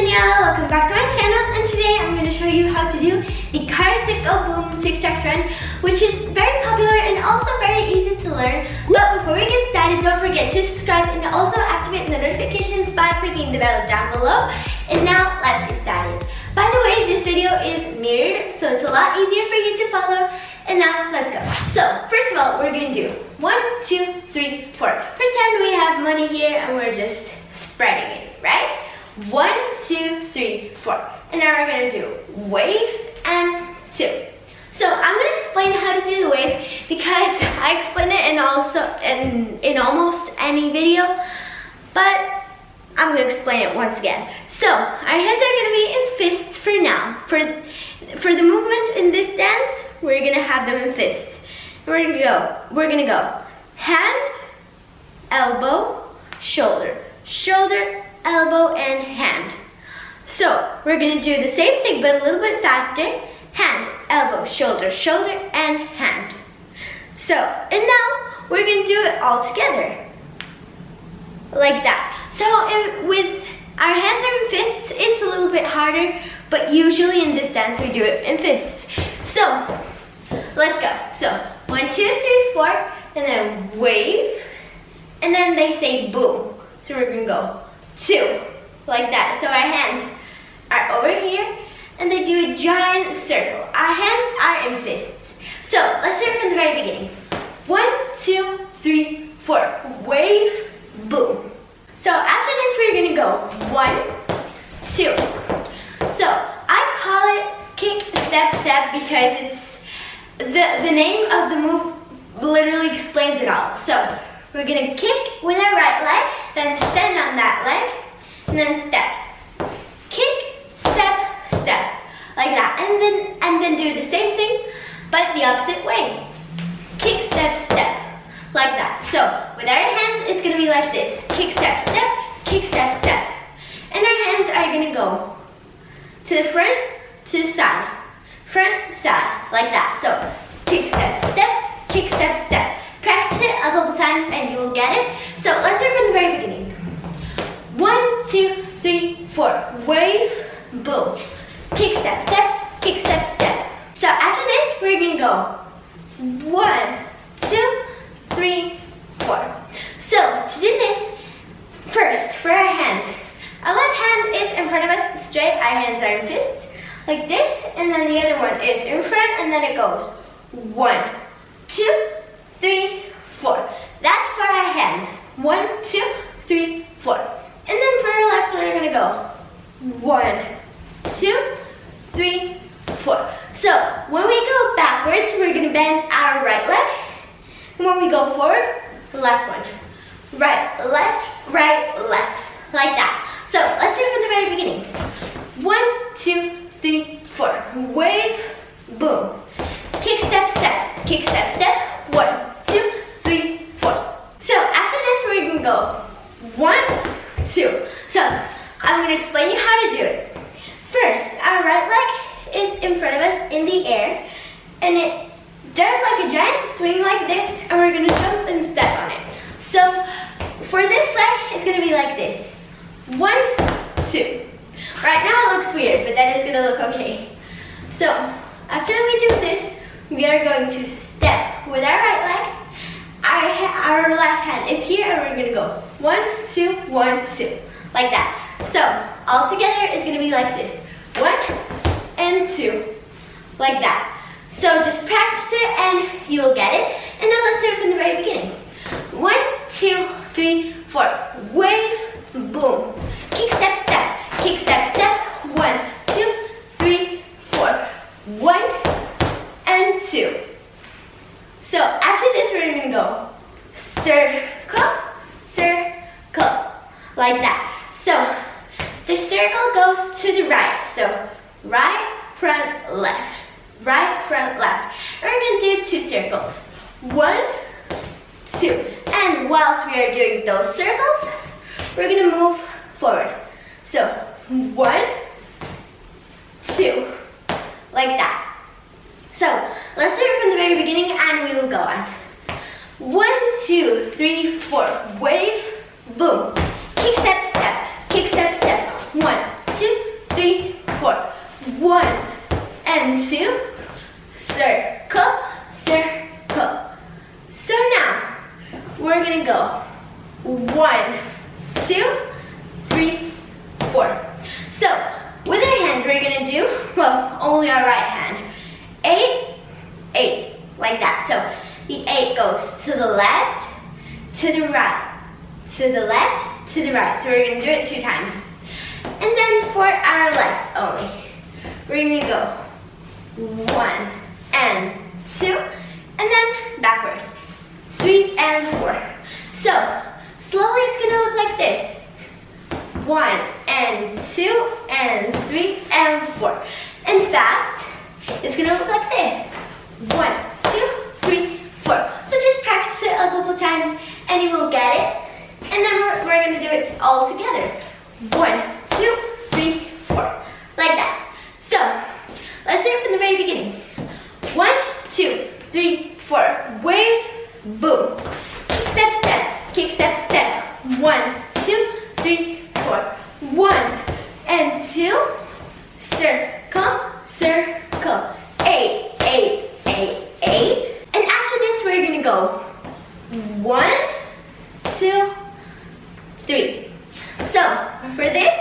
Daniela, welcome back to my channel, and today I'm going to show you how to do the Cars That Go Boom TikTok trend, which is very popular and also very easy to learn. But before we get started, don't forget to subscribe and also activate the notifications by clicking the bell down below. And now let's get started. By the way, this video is mirrored, so it's a lot easier for you to follow. And now let's go. So first of all, we're going to do 1, 2, 3, 4. Pretend we have money here and we're just spreading it, right? 1, 2, 3, 4. And now we're going to do wave and 2. So I'm going to explain how to do the wave because I explain it in almost any video, but I'm going to explain it once again. So our hands are going to be in fists for now. For the movement in this dance, we're going to have them in fists. We're going to go hand, elbow, shoulder, shoulder, elbow, and hand. So we're going to do the same thing but a little bit faster. Hand, elbow, shoulder, shoulder, and hand. So, and now we're going to do it all together. Like that. So with our hands are in fists, it's a little bit harder, but usually in this dance we do it in fists. So let's go. So 1, 2, 3, 4, and then wave, and then they say boom. So we're gonna go 2, like that. So our hands are over here, and they do a giant circle. Our hands are in fists. So let's start from the very beginning. 1, 2, 3, 4. Wave, boom. So after this, we're gonna go 1, 2. So I call it kick, step, step because it's the name of the move literally explains it all. So we're gonna kick with our right leg, then stand on that leg, and then step. Kick, step, step, like that, and then do the same thing, but the opposite way. Kick, step, step, like that. So with our hands, it's gonna be like this: kick, step, step, kick, step, step, and our hands are gonna go to the front, to the side, front, side, like that. So kick, step, step, kick, step, step. Practice it a couple times and you will get it. So let's start from the very beginning. 1, 2, 3, 4. Wave, boom. Kick, step, step, kick, step, step. So after this, we're gonna go 1, 2, 3, 4. So to do this, first for our hands, our left hand is in front of us straight. Our hands are in fists like this, and then the other one is in front, and then it goes 1, 2, 3, 4. That's for our hands. 1, 2, 3, 4. And then for our legs, we're gonna go 1, 2, 3, 4. So when we go backwards, we're gonna bend our right leg. And when we go forward, left one. Right, left, like that. So let's do it from the very beginning. 1, 2, 3, 4. Wave, boom. Kick, step, step. Kick, step, step. 1, 2, 3, 4. So after this, we're gonna go 1, 2. So I'm gonna explain you how to do it. First, our right leg is in front of us in the air, and it does like a giant swing like this, and we're gonna jump and step on it. So for this leg, it's gonna be like this. 1, 2. Right now it looks weird, but then it's gonna look okay. So after we do this, we are going to step with our right leg. Our left hand is here, and we're gonna go 1, 2, 1, 2, like that. So all together it's gonna be like this: 1 and 2, like that. So just practice it and you will get it. And now let's do it from the very beginning. 1, 2, 3, 4. Wave, boom. Kick, step, step. Kick, step, step. 1, 2, 3, 4. 1 and 2. So after this, we're gonna go circle, circle, like that. So the circle goes to the right. So right, front, left. Right, front, left. And we're gonna do 2 circles. 1, 2. And whilst we are doing those circles, we're gonna move forward. So 1, 2, like that. So let's do it from the very beginning and we will go on. 1, 2, 3, 4. Wave, boom. Kick, step, step. Kick, step, step. 1, 2, 1 and 2, circle, circle. So now, we're gonna go 1, 2, 3, 4. So, with our hands, we're gonna do, well, only our right hand. 8, 8, like that. So, the 8 goes to the left, to the right, to the left, to the right. So we're gonna do it 2 times. And then for our legs only, we're gonna go 1 and 2, and then backwards. 3 and 4. So, slowly it's gonna look like this. 1 and 2 and 3 and 4. And fast, it's gonna look like this. 1, 2, 3, 4. So just practice it a couple times and you will get it. And then we're gonna do it all together. 1, 2, 3, 4. Like that. So, let's do it from the very beginning. 1, 2, 3, 4. Wave, boom. Kick, step, step. Kick, step, step. 1, 2, 3, 4. 1 and 2. Circle, circle. 8, 8, 8, 8. And after this, we're gonna go 1, 2, 3. So, for this,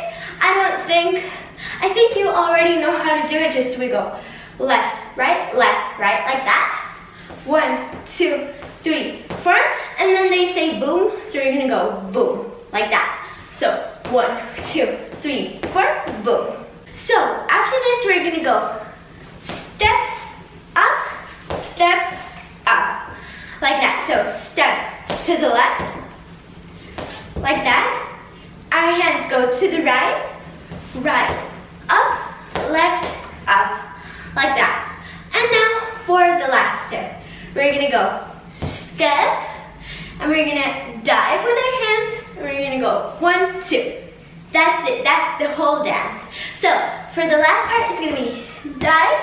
I think you already know how to do it. Just we go left, right, like that. 1, 2, 3, 4. And then they say boom, so we're gonna go boom, like that. So, 1, 2, 3, 4, boom. So, after this, we're gonna go step up, like that. So, step to the left, like that. Our hands go to the right, up, left, up, like that. And now for the last step, we're gonna go step, and we're gonna dive with our hands. We're gonna go 1, 2. That's it, that's the whole dance. So for the last part, it's gonna be dive.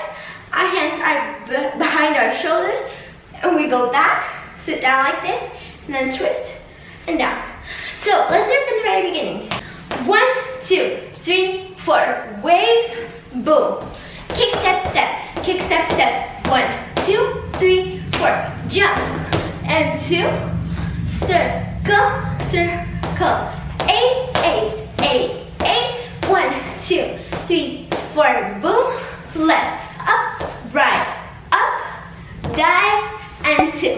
Our hands are behind our shoulders, and we go back, sit down like this, and then twist and down. So let's do it from the very beginning. 1, 2, 3, 4. Wave, boom. Kick, step, step. Kick, step, step. 1, 2, 3, 4. Jump and 2. Circle, circle. 8, 8, 8, 8. 1, 2, 3, 4. Boom. Left, up, right, up, dive, and 2.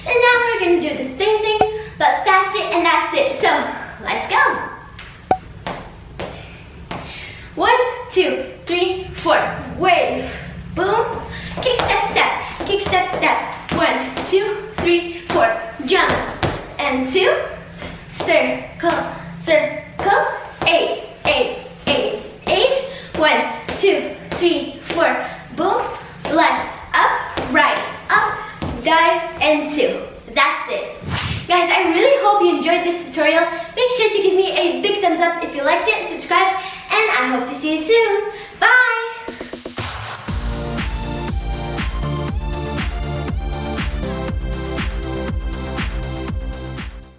And now we're gonna do the same thing, but faster, and that's it. So, let's go. 1, 2, 3, 4. Wave, boom. Kick, step, step. Kick, step, step. 1, 2, 3, 4. Jump and 2. Circle, circle. 8, 8, 8, 8. 1, 2, 3, 4. Boom. Left, up, right, up, dive, and 2. That's it. Guys, I really hope you enjoyed this tutorial. Make sure to give me a big thumbs up if you liked it, subscribe,